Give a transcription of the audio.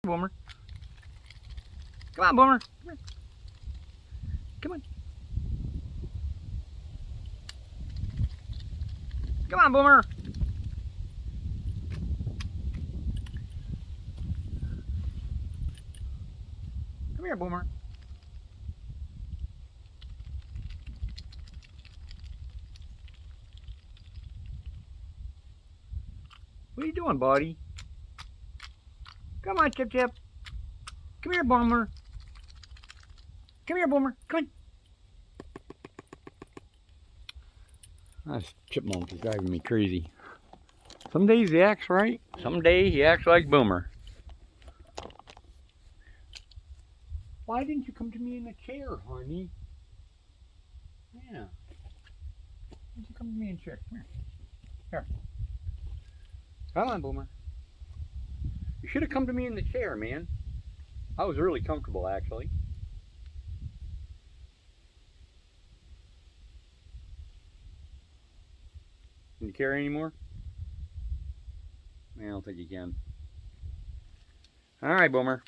Boomer. Come on, Boomer. Come on. Come on. Come on, Boomer. Come here, Boomer. What are you doing, buddy? Come on, Chip Chip. Come here, Boomer. Come here, Boomer. Come on. This chipmunk is driving me crazy. Some days he acts right. Some days he acts like Boomer. Why didn't you come to me in the chair, honey? Yeah. Why didn't you come to me in the chair? Come here. Here. Come on, Boomer. You should have come to me in the chair, man. I was really comfortable, actually. Can you carry anymore? I don't think you can. All right, Boomer.